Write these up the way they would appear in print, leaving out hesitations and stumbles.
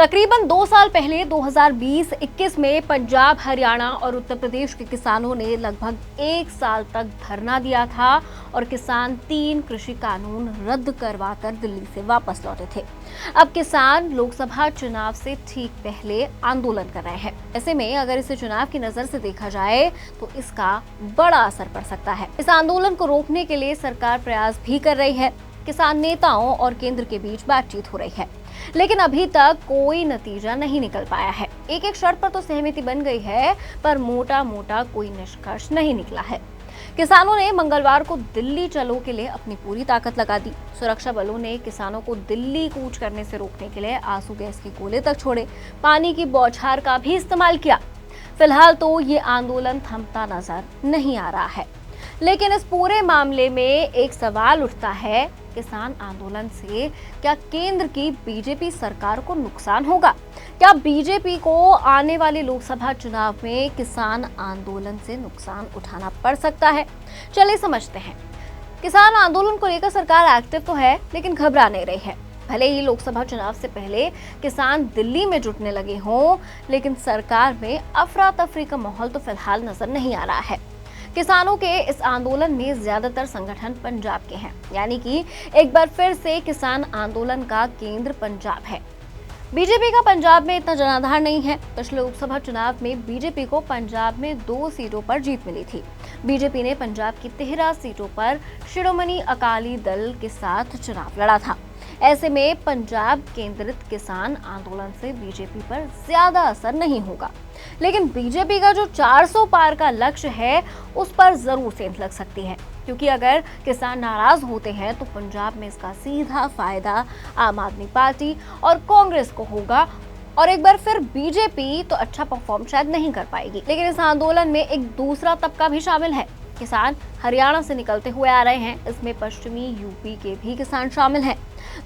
तकरीबन 2 साल पहले 2020-21 में पंजाब, हरियाणा और उत्तर प्रदेश के किसानों ने लगभग 1 साल तक धरना दिया था और किसान 3 कृषि कानून रद्द करवाकर दिल्ली से वापस लौटे थे। अब किसान लोकसभा चुनाव से ठीक पहले आंदोलन कर रहे हैं। ऐसे में अगर इसे चुनाव की नजर से देखा जाए तो इसका बड़ा असर पड़ सकता है। इस आंदोलन को रोकने के लिए सरकार प्रयास भी कर रही है। किसान नेताओं और केंद्र के बीच बातचीत हो रही है, लेकिन अभी तक कोई नतीजा नहीं निकल पाया है। एक शर्त पर तो सहमति बन गई है, पर मोटा कोई निष्कर्ष नहीं निकला है। किसानों ने मंगलवार को दिल्ली चलो के लिए अपनी पूरी ताकत लगा दी। सुरक्षा बलों ने किसानों को दिल्ली कूच करने से रोकने के लिए आंसू गैस के गोले तक छोड़े, पानी की बौछार का भी इस्तेमाल किया। फिलहाल तो ये आंदोलन थमता नजर नहीं आ रहा है, लेकिन इस पूरे मामले में एक सवाल उठता है, किसान आंदोलन से क्या केंद्र की बीजेपी सरकार को नुकसान होगा? क्या बीजेपी को आने वाले लोकसभा चुनाव में किसान आंदोलन से नुकसान उठाना पड़ सकता है? चलिए समझते हैं। किसान आंदोलन को लेकर सरकार एक्टिव तो है, लेकिन घबरा नहीं रही है। भले ही लोकसभा चुनाव से पहले किसान दिल्ली में जुटने लगे हों, लेकिन सरकार में अफरा तफरी का माहौल तो फिलहाल नजर नहीं आ रहा है। किसानों के इस आंदोलन में ज्यादातर संगठन पंजाब के हैं, यानी कि एक बार फिर से किसान आंदोलन का केंद्र पंजाब है। बीजेपी का पंजाब में इतना जनाधार नहीं है। पिछले लोकसभा चुनाव में बीजेपी को पंजाब में 2 सीटों पर जीत मिली थी। बीजेपी ने पंजाब की 13 सीटों पर शिरोमणि अकाली दल के साथ चुनाव लड़ा था। ऐसे में पंजाब केंद्रित किसान आंदोलन से बीजेपी पर ज्यादा असर नहीं होगा, लेकिन बीजेपी का जो 400 पार का लक्ष्य है उस पर जरूर सेंध लग सकती है, क्योंकि अगर किसान नाराज होते हैं तो पंजाब में इसका सीधा फायदा आम आदमी पार्टी और कांग्रेस को होगा और एक बार फिर बीजेपी तो अच्छा परफॉर्म शायद नहीं कर पाएगी। लेकिन इस आंदोलन में एक दूसरा तबका भी शामिल है। किसान हरियाणा से निकलते हुए आ रहे हैं, इसमें पश्चिमी यूपी के भी किसान शामिल हैं।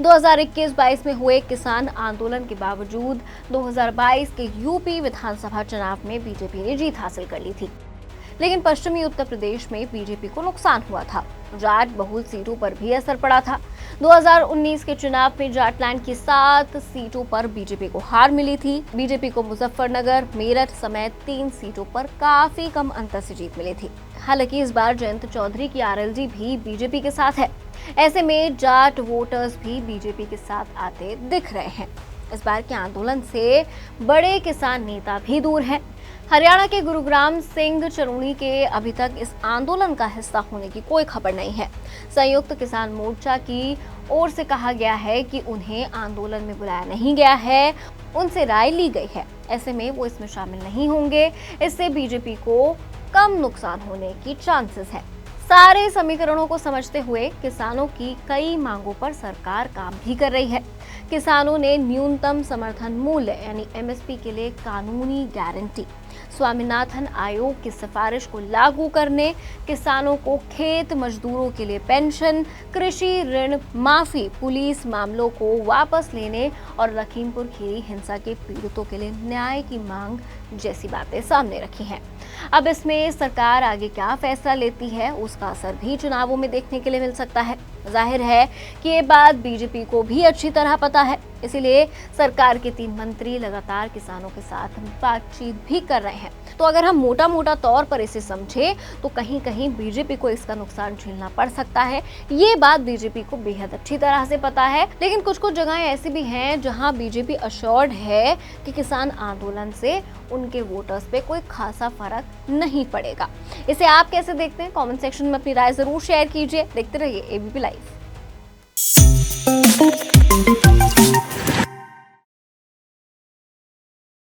2021-22 में हुए किसान आंदोलन के बावजूद 2022 के यूपी विधानसभा चुनाव में बीजेपी ने जीत हासिल कर ली थी, लेकिन पश्चिमी उत्तर प्रदेश में बीजेपी को नुकसान हुआ था। जाट बहुल सीटों पर भी असर पड़ा था। 2019 के चुनाव में जाटलैंड की 7 सीटों पर बीजेपी को हार मिली थी। बीजेपी को मुजफ्फरनगर, मेरठ समेत 3 सीटों पर काफी कम अंतर से जीत मिली थी। हालांकि इस बार जयंत चौधरी की आरएलडी भी बीजेपी के साथ है। ऐसे में जाट वोटर्स भी बीजेपी के साथ आते दिख रहे हैं। इस बार के आंदोलन से बड़े किसान नेता भी दूर हैं। हरियाणा के गुरुग्राम सिंह चरूणी के अभी तक इस आंदोलन का हिस्सा होने की कोई खबर नहीं है। संयुक्त किसान मोर्चा की ओर से कहा गया है कि उन्हें आंदोलन में बुलाया नहीं गया है, उनसे राय ली गई है। ऐसे में वो इसमें शामिल नहीं होंगे। इससे बीजेपी को कम नुकसान होने की चांसेस है। सारे समीकरणों को समझते हुए किसानों की कई मांगों पर सरकार काम भी कर रही है। किसानों ने न्यूनतम समर्थन मूल्य यानी एमएसपी के लिए कानूनी गारंटी, स्वामीनाथन आयोग की सिफारिश को लागू करने, किसानों को खेत मजदूरों के लिए पेंशन, कृषि ऋण माफी, पुलिस मामलों को वापस लेने और लखीमपुर खीरी हिंसा के पीड़ितों के लिए न्याय की मांग जैसी बातें सामने रखी हैं। अब इसमें सरकार आगे क्या फैसला लेती है उसका असर भी चुनावों में देखने के लिए मिल सकता है। जाहिर है कि ये बात बीजेपी को भी अच्छी तरह पता है, इसीलिए सरकार के 3 मंत्री लगातार किसानों के साथ बातचीत भी कर रहे हैं। तो अगर हम मोटा तौर पर इसे समझे तो कहीं कहीं बीजेपी को इसका नुकसान झेलना पड़ सकता है। ये बात बीजेपी को बेहद अच्छी तरह से पता है, लेकिन कुछ जगहें ऐसी भी हैं जहां बीजेपी अश्योर्ड है कि किसान आंदोलन से उनके वोटर्स पे कोई खासा फर्क नहीं पड़ेगा। इसे आप कैसे देखते हैं? कमेंट सेक्शन में अपनी राय जरूर शेयर कीजिए। देखते रहिए एबीपी लाइव।